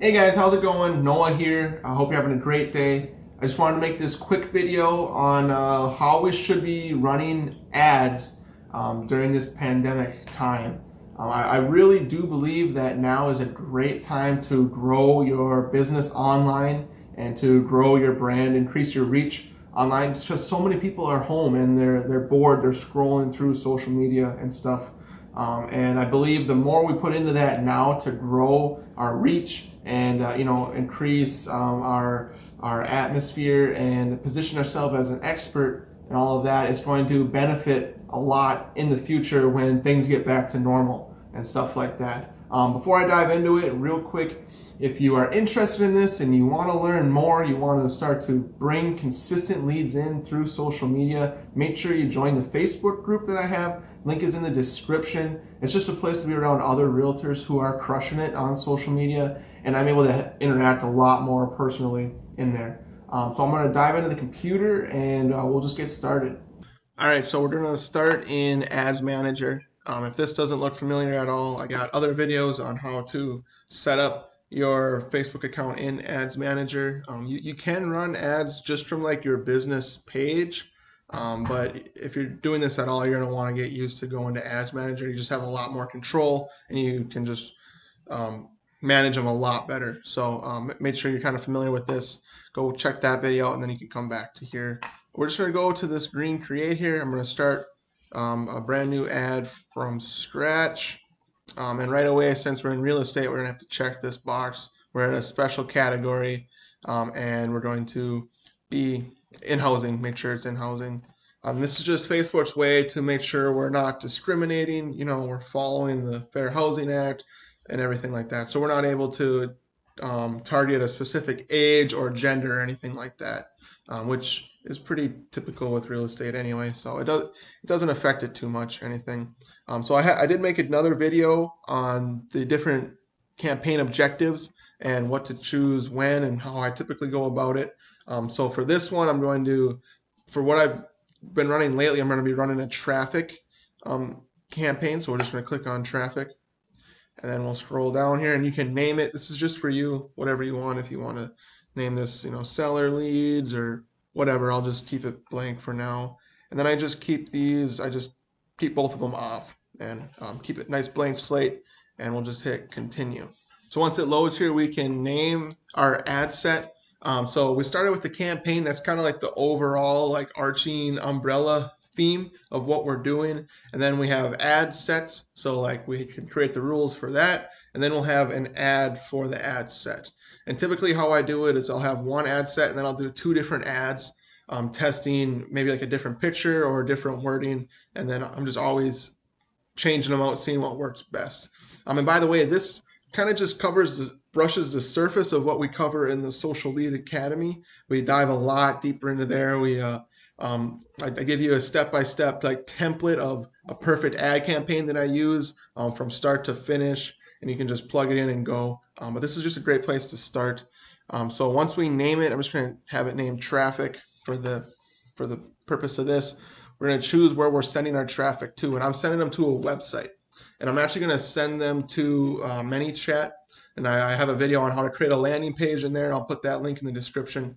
Hey guys, how's it going? Noah here. I hope you're having a great day. I just wanted to make this quick video on how we should be running ads during this pandemic time. I really do believe that now is a great time to grow your business online and to grow your brand, increase your reach online. It's because so many people are home and they're bored, they're scrolling through social media and stuff. And I believe the more we put into that now to grow our reach and increase our atmosphere and position ourselves as an expert and all of that, it's going to benefit a lot in the future when things get back to normal and stuff like that. Before I dive into it, real quick, if you are interested in this and you want to learn more, you want to start to bring consistent leads in through social media, make sure you join the Facebook group that I have. Link is in the description. It's just a place to be around other realtors who are crushing it on social media, and I'm able to interact a lot more personally in there. So I'm going to dive into the computer and we'll just get started. All right, so we're going to start in Ads Manager. If this doesn't look familiar at all, I got other videos on how to set up your Facebook account in Ads Manager. You can run ads just from like your business page, but if you're doing this at all, you're going to want to get used to going to Ads Manager. You just have a lot more control and you can just um, manage them a lot better. So make sure you're kind of familiar with this. Go check that video out and then you can come back to here. We're just going to go to this green create here. I'm going to start a brand new ad from scratch. And right away, since we're in real estate, we're going to have to check this box. We're in a special category and we're going to be in housing, make sure it's in housing. This is just Facebook's way to make sure we're not discriminating. We're following the Fair Housing Act and everything like that. So we're not able to target a specific age or gender or anything like that, which is pretty typical with real estate anyway. So it doesn't affect it too much or anything. So I did make another video on the different campaign objectives and what to choose when and how I typically go about it. So for this one, for what I've been running lately, I'm going to be running a traffic campaign. So we're just going to click on traffic and then we'll scroll down here and you can name it. This is just for you, whatever you want. If you want to name this, seller leads or whatever, I'll just keep it blank for now. And then I just keep both of them off and keep it nice blank slate and we'll just hit continue. So once it loads here, we can name our ad set. So we started with the campaign. That's kind of like the overall like arching umbrella theme of what we're doing. And then we have ad sets. So like we can create the rules for that. And then we'll have an ad for the ad set. And typically how I do it is I'll have one ad set and then I'll do two different ads, testing maybe like a different picture or a different wording. And then I'm just always changing them out, seeing what works best. And by the way, this kind of just brushes the surface of what we cover in the Social Lead Academy. We dive a lot deeper into there. I give you a step-by-step like template of a perfect ad campaign that I use from start to finish, and you can just plug it in and go. But this is just a great place to start. So once we name it, I'm just going to have it named traffic for the purpose of this. We're going to choose where we're sending our traffic to, and I'm sending them to a website. And I'm actually going to send them to ManyChat, and I have a video on how to create a landing page in there. I'll put that link in the description.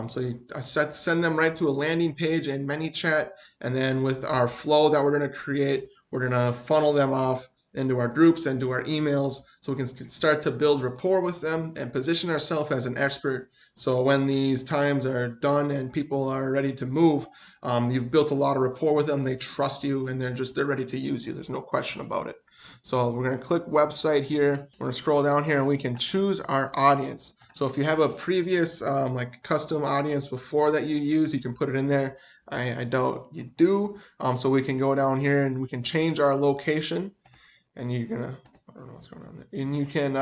Send them right to a landing page in ManyChat, and then with our flow that we're going to create, we're going to funnel them off into our groups and to our emails so we can start to build rapport with them and position ourselves as an expert. So when these times are done and people are ready to move, you've built a lot of rapport with them. They trust you and they're ready to use you. There's no question about it. So we're going to click website here. We're going to scroll down here and we can choose our audience. So if you have a previous like custom audience before that you use, you can put it in there. I doubt you do. So we can go down here and we can change our location. And you're gonna, I don't know what's going on there. And you can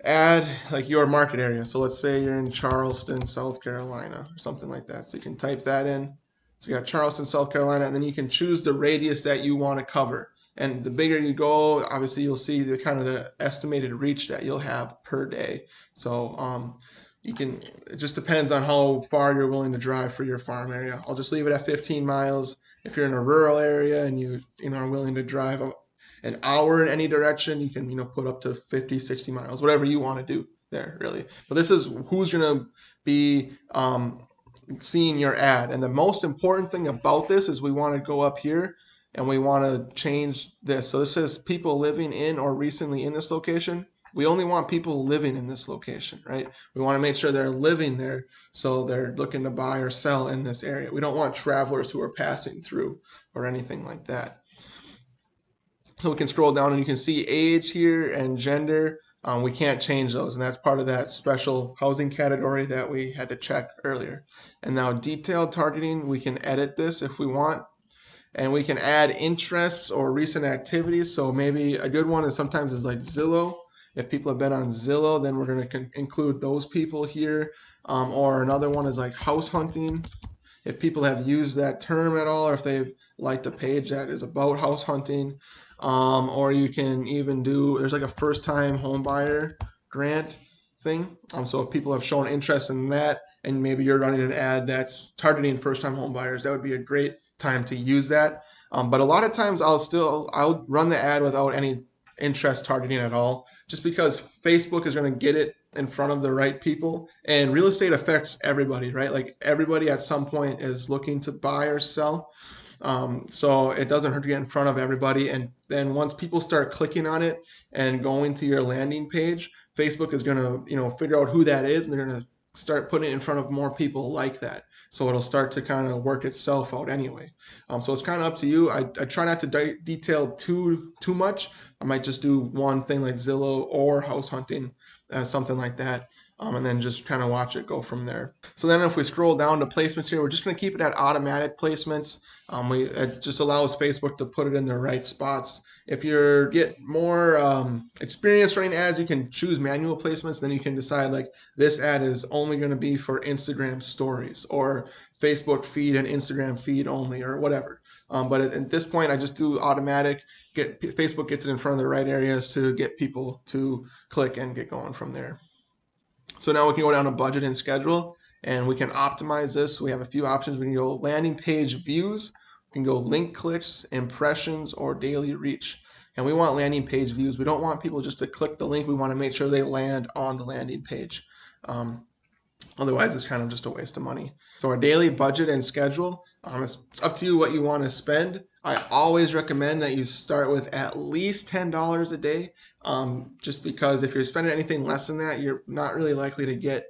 add like your market area. So let's say you're in Charleston, South Carolina, or something like that. So you can type that in. So you got Charleston, South Carolina, and then you can choose the radius that you want to cover. And the bigger you go, obviously you'll see the kind of the estimated reach that you'll have per day. So it just depends on how far you're willing to drive for your farm area. I'll just leave it at 15 miles. If you're in a rural area and you are willing to drive an hour in any direction. You can, put up to 50, 60 miles, whatever you want to do there, really. But this is who's going to be seeing your ad. And the most important thing about this is we want to go up here and we want to change this. So this says people living in or recently in this location. We only want people living in this location, right? We want to make sure they're living there, so they're looking to buy or sell in this area. We don't want travelers who are passing through or anything like that. So we can scroll down and you can see age here and gender. We can't change those, and that's part of that special housing category that we had to check earlier. And now detailed targeting, we can edit this if we want, and we can add interests or recent activities. So maybe a good one is sometimes is like Zillow. If people have been on Zillow, then we're going to include those people here. Or another one is like house hunting. If people have used that term at all, or if they've liked a page that is about house hunting. Or you can even do, there's like a first time home buyer grant thing. So if people have shown interest in that, and maybe you're running an ad that's targeting first time home buyers, that would be a great time to use that. But a lot of times I'll run the ad without any interest targeting at all, just because Facebook is going to get it in front of the right people, and real estate affects everybody, right? Like everybody at some point is looking to buy or sell. So it doesn't hurt to get in front of everybody. And then once people start clicking on it and going to your landing page, Facebook is going to, figure out who that is, and they're going to start putting it in front of more people like that. So it'll start to kind of work itself out anyway. So it's kind of up to you. I try not to detail too much. I might just do one thing like Zillow or house hunting, something like that. And then just kind of watch it go from there. So then if we scroll down to placements here, we're just going to keep it at automatic placements. It just allows Facebook to put it in the right spots. If you get more experience running ads, you can choose manual placements. Then you can decide like this ad is only going to be for Instagram stories or Facebook feed and Instagram feed only or whatever. But at this point, I just do automatic. Facebook gets it in front of the right areas to get people to click and get going from there. So now we can go down to budget and schedule, and we can optimize this. We have a few options. We can go landing page views, we can go link clicks, impressions, or daily reach. And we want landing page views. We don't want people just to click the link. We want to make sure they land on the landing page. Otherwise, it's kind of just a waste of money. So our daily budget and schedule, it's up to you what you want to spend. I always recommend that you start with at least $10 a day, just because if you're spending anything less than that, you're not really likely to get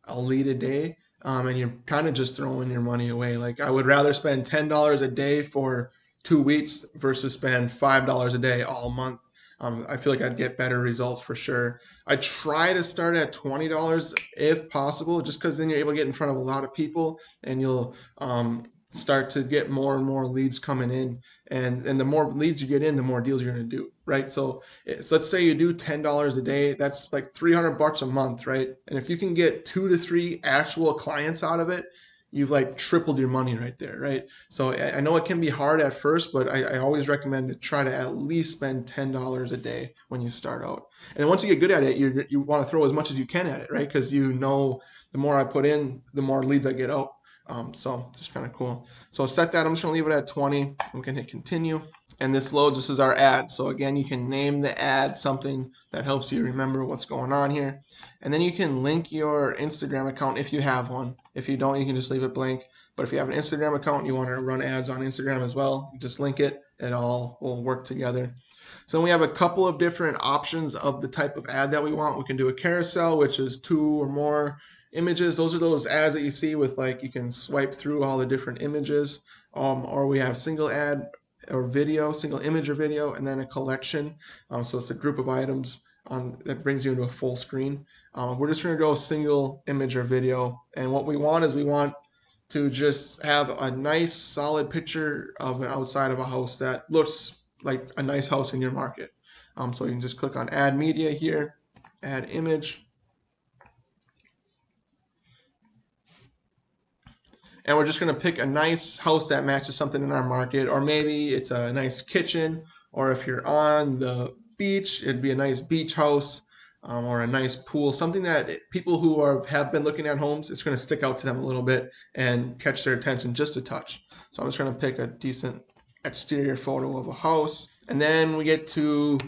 a lead a day, and you're kind of just throwing your money away. Like I would rather spend $10 a day for 2 weeks versus spend $5 a day all month. I feel like I'd get better results for sure. I try to start at $20 if possible, just because then you're able to get in front of a lot of people, and you'll start to get more and more leads coming in. And the more leads you get in, the more deals you're going to do, right? So let's say you do $10 a day, that's like $300 a month, right? And if you can get 2 to 3 actual clients out of it, you've like tripled your money right there, right? So I know it can be hard at first, but I always recommend to try to at least spend $10 a day when you start out. And then once you get good at it, you want to throw as much as you can at it, right? Because the more I put in, the more leads I get out. So it's just kind of cool. So set that. I'm just going to leave it at 20. We can hit continue. And this loads. This is our ad. So again, you can name the ad something that helps you remember what's going on here. And then you can link your Instagram account if you have one. If you don't, you can just leave it blank. But if you have an Instagram account and you want to run ads on Instagram as well, just link it. It all will work together. So we have a couple of different options of the type of ad that we want. We can do a carousel, which is 2 or more images. Those are those ads that you see with like you can swipe through all the different images. Or we have single ad or video, single image or video, and then a collection. So it's a group of items that brings you into a full screen. We're just going to go single image or video. And what we want is we want to just have a nice solid picture of an outside of a house that looks like a nice house in your market. So you can just click on add media here, add image. And we're just going to pick a nice house that matches something in our market, or maybe it's a nice kitchen, or if you're on the beach, it'd be a nice beach house, or a nice pool, something that people who have been looking at homes, it's going to stick out to them a little bit and catch their attention just a touch. So I'm just going to pick a decent exterior photo of a house. And then we get to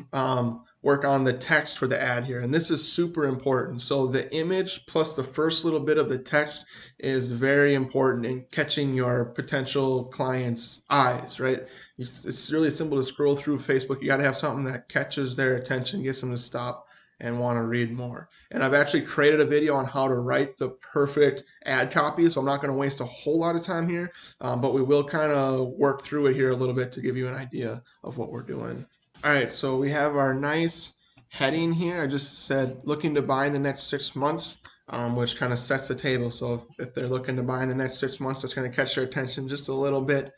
work on the text for the ad here. And this is super important. So the image plus the first little bit of the text is very important in catching your potential clients' eyes, right? It's really simple to scroll through Facebook. You got to have something that catches their attention, gets them to stop and want to read more. And I've actually created a video on how to write the perfect ad copy. So I'm not going to waste a whole lot of time here, but we will kind of work through it here a little bit to give you an idea of what we're doing. All right, so we have our nice heading here. I just said looking to buy in the next 6 months, which kind of sets the table. So if they're looking to buy in the next 6 months, that's going to catch their attention just a little bit.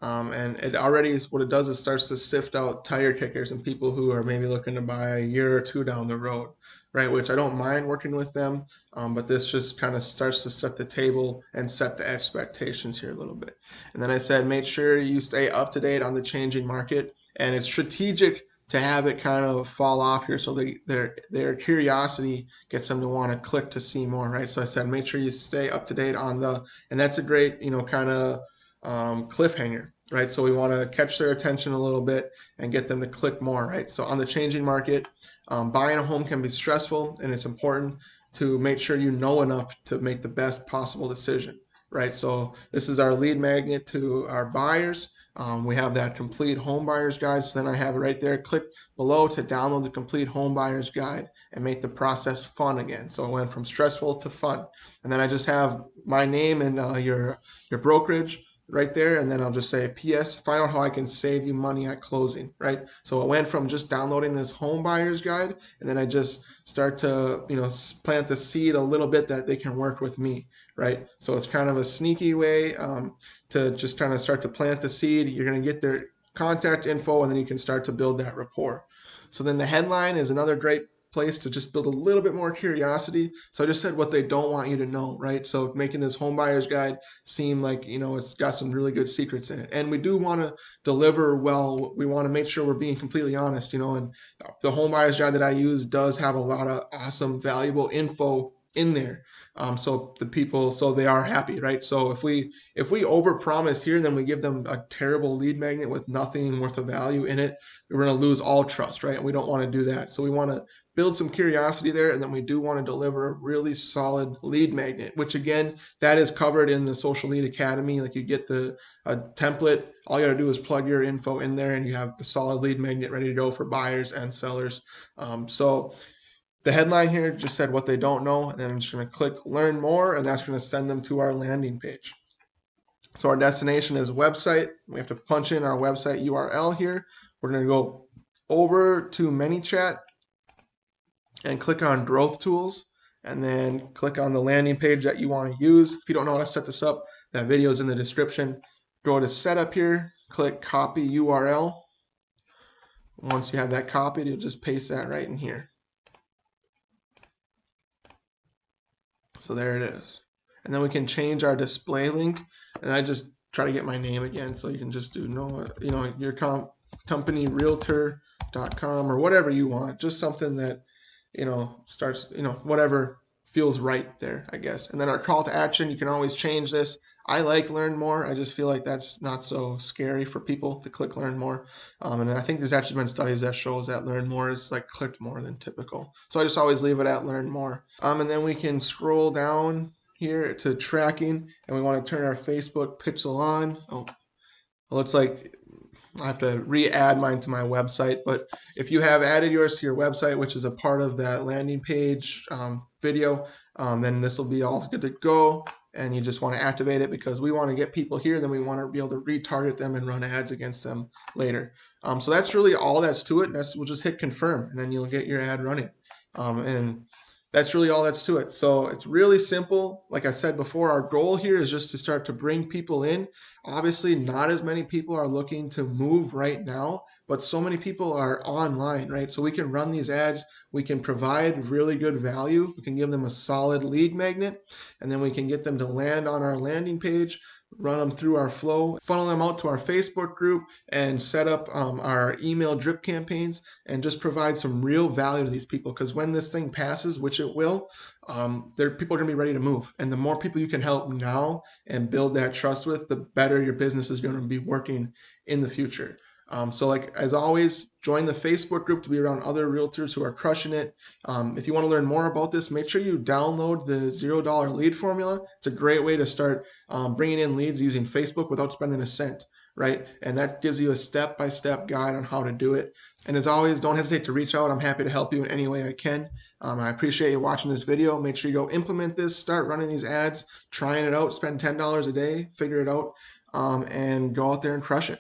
And it already is, what it does is starts to sift out tire kickers and people who are maybe looking to buy a year or two down the road, right? Which I don't mind working with them, but this just kind of starts to set the table and set the expectations here a little bit. And then I said, make sure you stay up to date on the changing market, and it's strategic to have it kind of fall off here so their curiosity gets them to want to click to see more, right? So I said, make sure you stay up to date on and that's a great, kind of cliffhanger, right? So we want to catch their attention a little bit and get them to click more, right? So on the changing market, buying a home can be stressful, and it's important to make sure you know enough to make the best possible decision, right? So this is our lead magnet to our buyers. We have that complete home buyers guide. So then I have it right there. Click below to download the complete home buyers guide and make the process fun again. So it went from stressful to fun. And then I just have my name and your brokerage right there, and then I'll just say, PS, find out how I can save you money at closing, right? So it went from just downloading this home buyer's guide, and then I just start to, plant the seed a little bit that they can work with me, right? So it's kind of a sneaky way to just kind of start to plant the seed. You're going to get their contact info, and then you can start to build that rapport. So then the headline is another great place to just build a little bit more curiosity. So I just said what they don't want you to know, right? So making this home buyer's guide seem like, it's got some really good secrets in it. And we do want to deliver well. We want to make sure we're being completely honest, and the home buyer's guide that I use does have a lot of awesome, valuable info in there. So they are happy, right? So if we overpromise here, then we give them a terrible lead magnet with nothing worth of value in it, we're going to lose all trust, right? And we don't want to do that. So we want to build some curiosity there, and then we do want to deliver a really solid lead magnet, which again, that is covered in the Social Lead Academy. Like you get a template, all you got to do is plug your info in there, and you have the solid lead magnet ready to go for buyers and sellers. So the headline here just said what they don't know, and then I'm just going to click learn more, and that's going to send them to our landing page. So our destination is website. We have to punch in our website URL here. We're going to go over to ManyChat and click on growth tools, and then click on the landing page that you want to use. If you don't know how to set this up, that video is in the description. Go to setup here, click copy URL. Once you have that copied, you'll just paste that right in here. So there it is. And then we can change our display link, and I just try to get my name again, so you can just do your company realtor.com or whatever you want, just something that starts, whatever feels right there, I guess. And then our call to action, you can always change this. I like learn more. I just feel like that's not so scary for people to click learn more. And I think there's actually been studies that shows that learn more is like clicked more than typical. So I just always leave it at learn more. And then we can scroll down here to tracking, and we want to turn our Facebook pixel on. Oh, it looks like I have to re-add mine to my website, but if you have added yours to your website, which is a part of that landing page video, then this will be all good to go, and you just want to activate it because we want to get people here, then we want to be able to retarget them and run ads against them later. So that's really all that's to it. We'll just hit confirm, and then you'll get your ad running. And that's really all that's to it. So it's really simple. Like I said before, our goal here is just to start to bring people in. Obviously, not as many people are looking to move right now, but so many people are online, right? So we can run these ads. We can provide really good value. We can give them a solid lead magnet, and then we can get them to land on our landing page, run them through our flow, funnel them out to our Facebook group, and set up our email drip campaigns, and just provide some real value to these people. Because when this thing passes, which it will, people are going to be ready to move. And the more people you can help now and build that trust with, the better your business is going to be working in the future. So like as always, join the Facebook group to be around other realtors who are crushing it. If you want to learn more about this, make sure you download the $0 lead formula. It's a great way to start bringing in leads using Facebook without spending a cent, right? And that gives you a step-by-step guide on how to do it. And as always, don't hesitate to reach out. I'm happy to help you in any way I can. I appreciate you watching this video. Make sure you go implement this, start running these ads, trying it out, spend $10 a day, figure it out, and go out there and crush it.